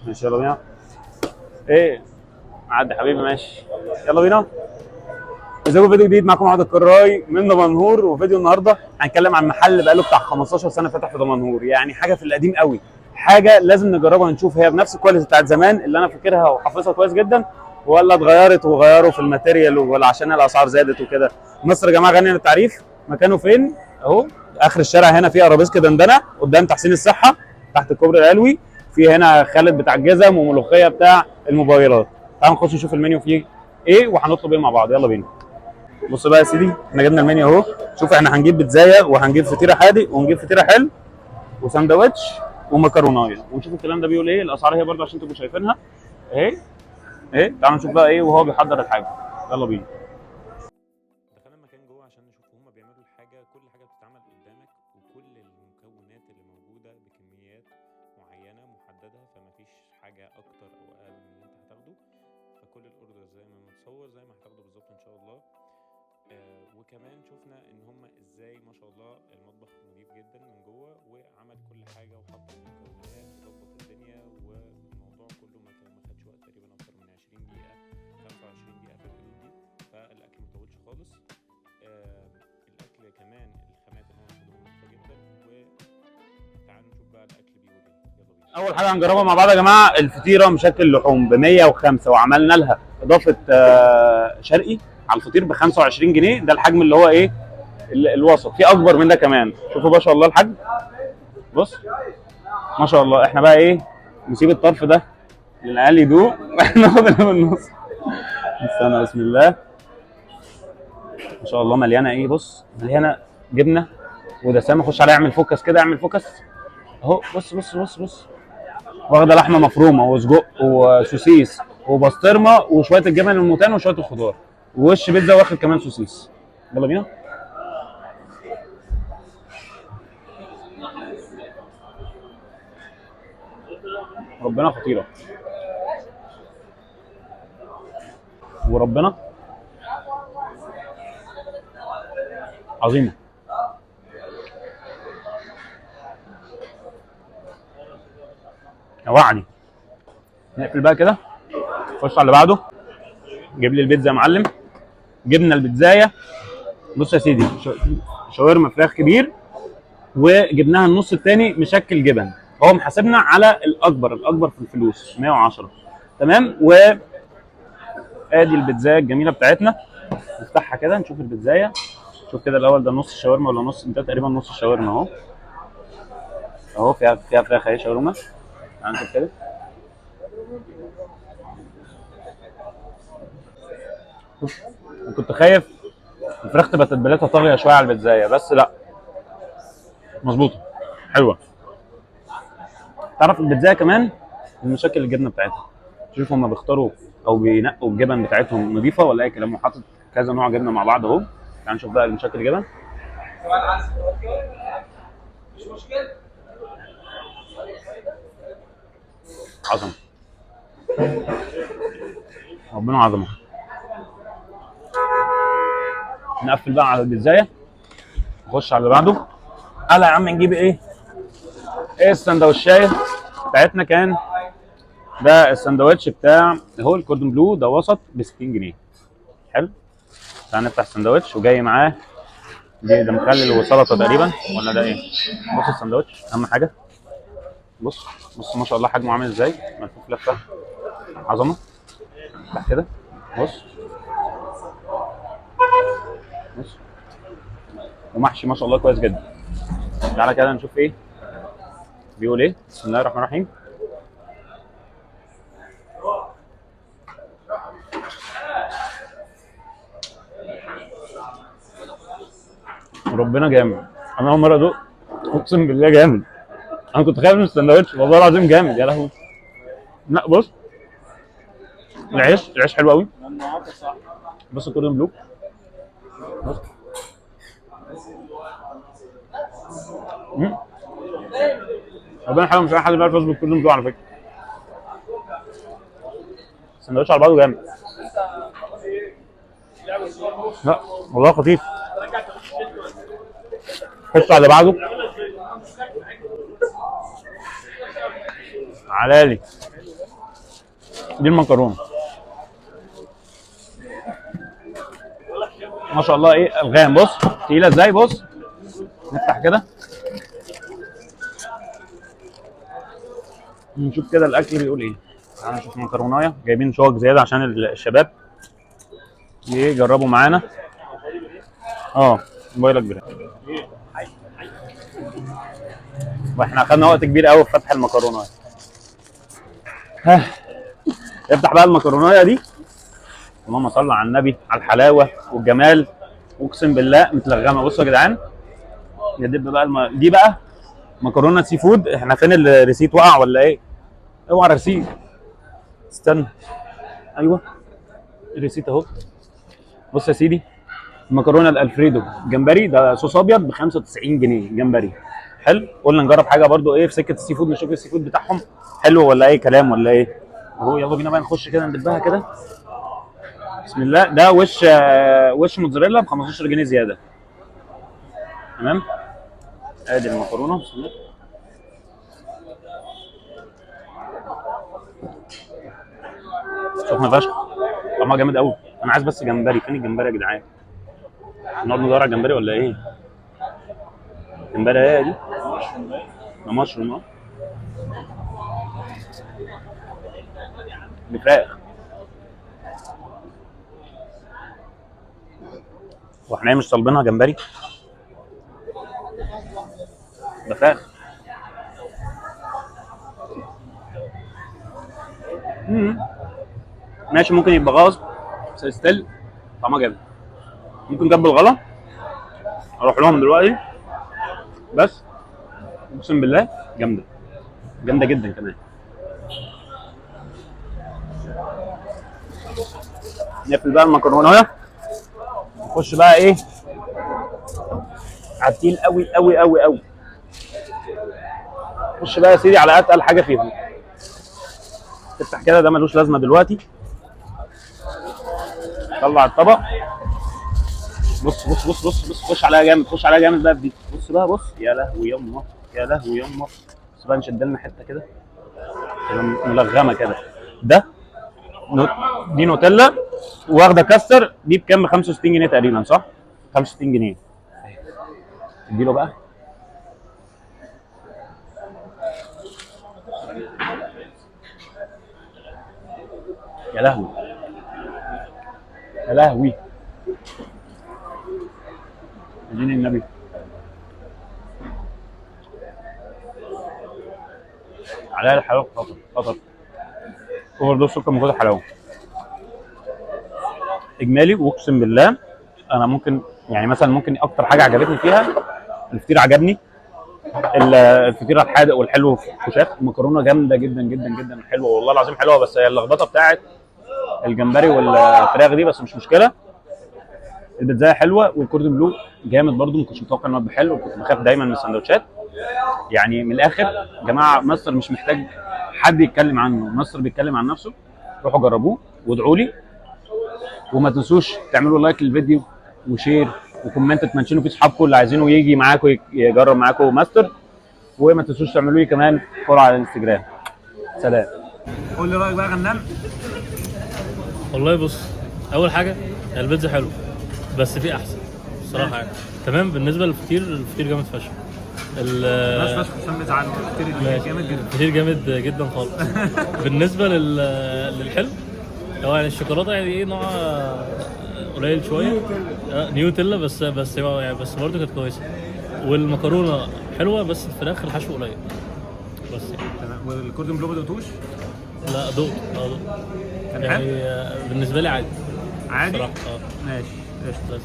ماشي يلا بينا. ايه عدي حبيبي ماشي يلا بينا. ازيكم؟ فيديو جديد معاكم عادل الكراي من دمنهور. وفيديو النهارده هنتكلم عن محل بقاله بتاع 15 سنه فاتح في دمنهور، يعني حاجه في القديم قوي، حاجه لازم نجربها نشوف هي بنفس الكواليتي بتاعت زمان اللي انا فاكرها وحافظها كويس جدا، ولا اتغيرت وغيروا في الماتيريال ولا عشان الاسعار زادت وكده. مصر يا جماعه غني عن التعريف. مكانه فين؟ اهو اخر الشارع هنا في ارابيسك دندنه قدام تحسين الصحه تحت الكوبري العلوي. في هنا خالد بتاع الجزم وملوخيه بتاع الموبايلات. تعالوا نخش نشوف المنيو فيه ايه وهنطلب ايه مع بعض. يلا بينا. بص بقى يا سيدي، احنا جبنا المنيو اهو. شوف احنا هنجيب بيتزايه وهنجيب فطيره حادق وهنجيب فطيره حلو وساندوتش ومكرونايه، ونشوف الكلام ده بيقول ايه. الاسعار هي برضه عشان تبقوا شايفينها اهي اهي. تعالوا نشوف بقى ايه وهو بيحضر الحاجه. يلا بينا. دخلنا المكان جوه عشان نشوف هما بيعملوا الحاجه، كل حاجه بتتعمل قدامك وكل المكونات اللي موجوده بكميات معينه محدده، فمفيش حاجه اكتر او اقل من اللي انت هتاخده. فكل الاوردر زي ما متصور زي ما هتاخده بالظبط ان شاء الله. وكمان شفنا ان هما ازاي ما شاء الله المطبخ نظيف جدا من جوه، وعمل كل حاجه وحط المكونات وظبط الدنيا، والموضوع كله ما خدش وقت تقريبا اكتر من 20 دقيقه 25 دقيقه في الحدود دي. فالاكل مطولش خالص. الاكل كمان الخامات اللي هو مستخدمها نظيفه جدا. وتعالوا نشوف بقى الاكل بيقول ايه. يلا بينا. اول حاجه هنجربها مع بعض يا جماعه الفطيره مشكل لحوم ب 105، وعملنا لها اضافه شرقي على الفطير ب 25 جنيه. ده الحجم اللي هو ايه الوسط، في اكبر من ده كمان. شوفوا ما شاء الله الحجم، بص ما شاء الله. احنا بقى ايه نسيب الطرف ده للعيال يدوق واحنا ناخد اللي من النص. استنى بسم الله. ما شاء الله مليانه ايه، بص مليانه جبنه ودسامه. خش عليها اعمل فوكس كده، اعمل فوكس اهو. بص بص بص بص، واخده لحمه مفرومه وسجق وسوسيس وبسطرمه وشويه الجبن الموتان وشويه الخضار، ووش بيتزا واخد كمان سوسيس. يلا بينا. ربنا خطيره وربنا عظيمه. وعدي. نقفل بقى كده، خش على اللي بعده. جيب لي البيتزا يا معلم. جبنا البيتزايه، بص يا سيدي، شاورما فراخ كبير، وجبناها النص الثاني مشكل جبن. هو محاسبنا على الاكبر في الفلوس 110. تمام. وادي البيتزايه الجميله بتاعتنا. نفتحها كده نشوف البيتزايه. شوف كده الاول، ده نص الشاورما ولا نص؟ ده تقريبا نص الشاورما اهو. اهو فيها فراخ اهي شاورما. تعال نشوف كده. كنت خايف الفراخ تبقى تتبيلتها طاغيه شويه على البيتزايه، بس لا مظبوطه حلوه. تعرف البيتزايه كمان المشاكل الجبنه بتاعتها. شوف هما بيختاروا او بينقوا الجبن بتاعتهم نظيفه ولا اي كلام، وحاطط كذا نوع جبنه مع بعض اهو. تعال نشوف بقى المشاكل الجبن. مش مشكله. عظمه ربنا عظمه. نقفل بقى على البيتزايه، نخش على اللي بعده. يلا يا عم نجيب ايه السندوتشايه بتاعتنا. كان ده السندوتش بتاع اهو الكوردون بلو، ده وسط ب 60 جنيه. حلو. تعال نفتح السندوتش وجاي معاه ده مخلل وسلطه تقريبا ولا ده ايه؟ بص السندوتش اهم حاجه. بص بص ما شاء الله حجمه عامل ازاي، ملفوف لفه عظمه. افتح كده بص بص، ومحشي ما شاء الله كويس جدا. تعالى كده نشوف ايه بيقول ايه. بسم الله الرحمن الرحيم. ربنا جامد. انا اول مره ادوق، اقسم بالله جامد. انا كنت خايف من السندوتش والله العظيم جامد يا لهوي. لا بص العيش حلو قوي. بص الكوردون بلو بص. ربنا حلو، مش اي حد بيعرف يظبط الكوردون بلو على فكره. السندوتش على بعضه جامد. لا والله خفيف. خش على اللي بعده. علالي. دي المكرونه ما شاء الله، ايه الغام، بص تقيله ازاي. بص نفتح كده نشوف كده الاكل بيقول ايه. انا اشوف مكرونايه جايبين شوك زياده عشان الشباب يجربوا معانا. موبايلك كبير. واحنا اخدنا وقت كبير قوي في فتح المكرونه. افتح بقى المكرونايه دي، اللهم صل على النبي، على الحلاوه والجمال، اقسم بالله متلغمه. بصوا يا جدعان، ندب بقى دي بقى مكرونه سي فود. احنا فين الريسيت، وقع ولا ايه؟ اوعى الريسيت، استنى. ايوه الريسيت اهو. بص يا سيدي، المكرونه الالفريدو جمبري، ده صوص ابيض ب 95 جنيه جمبري. حلو. قلنا نجرب حاجه برضو ايه في سكه السي فود، نشوف السي فود بتاعهم حلو ولا اي كلام ولا ايه اهو. يلا بينا بقى نخش كده ندبها كده. بسم الله. ده وش موتزاريلا ب 15 جنيه زياده. تمام. ادي المكرونه بسم الله. سخنه فشخ، طعمها جامد قوي. انا عايز بس جمبري، فين الجمبري يا جدعان؟ نقعد ندور على الجمبري ولا ايه؟ جمبري ايه دي؟ ده مشروم بفراخ. واحنا مش طالبينها جمبري؟ ده فراخ. ماشي، ممكن يبقى غاز بس ستيل طعمها جامد. ممكن جنب الغلا اروح لهم دلوقتي، بس اقسم بالله جامده، جامده جدا كمان. نقفل بقى المكرونه اهي، نخش بقى ايه على التقيل قوي قوي قوي قوي. خش بقى يا سيدي على اتقل حاجه فيهم. تفتح كده، ده ملوش لازمه دلوقتي. طلع الطبق. بص بص بص بص بص، خش عليها جامد، خش عليها جامد بقى بدي. بص بقى، بص يا لهوي يما، يا لهوي يما. بس بقى نشد لنا حته كده ملغمه كده. ده دي نوتيلا واخده كاستر، دي بكام؟ ب 65 جنيه تقريبا، صح؟ 65 جنيه. اديله بقى. يا لهوي يا لهوي، اديني النبي. عليها الحلاوه خطر خطر. اوفر دوز سكر من كتر الحلاوه. اجمالي واقسم بالله انا ممكن يعني مثلا ممكن اكتر حاجه عجبتني فيها الفطير، عجبني الفطيره الحادق والحلو خشاف. المكرونه جامده جدا جدا جدا حلوه والله العظيم حلوه، بس هي اللخبطه بتاعت الجمبري والفراخ دي، بس مش مشكله. البيتزا حلوه والكوردون بلو جامد برده، ما كنتش متوقع انه يبقى حلو، كنت بخاف دايما من السندوتشات. يعني من الاخر يا جماعه، مصر مش محتاج حد يتكلم عنه، مصر بيتكلم عن نفسه. روحوا جربوه وادعوا لي، وما تنسوش تعملوا لايك للفيديو وشير وكومنت تمنشنوا فيه اصحابكم اللي عايزينه يجي معاكم يجرب معاكم ماستر. وما تنسوش تعملوا لي كمان فولو على الانستجرام. سلام. قول لي رايك بقى يا غنام. والله بص، اول حاجه البيتزا حلوه بس في احسن الصراحه يعني. تمام. بالنسبه للفطير، الفطير جامد فشخ. بس عشان بيزعلوا الفطير جامد جدا. الفطير جامد جدا خالص. بالنسبه للحلو، هو يعني الشوكولاته يعني ايه نوع قليل شويه، نيوتيلا بس يعني بس برضه كانت كويسه. والمكرونه حلوه بس الفراخ الحشو قليل بس يعني. تمام. والكوردون بلو ما دقتوش؟ لا دقت. كان يعني بالنسبه لي عادي عادي؟ صراحه. ماشي قشطه. بس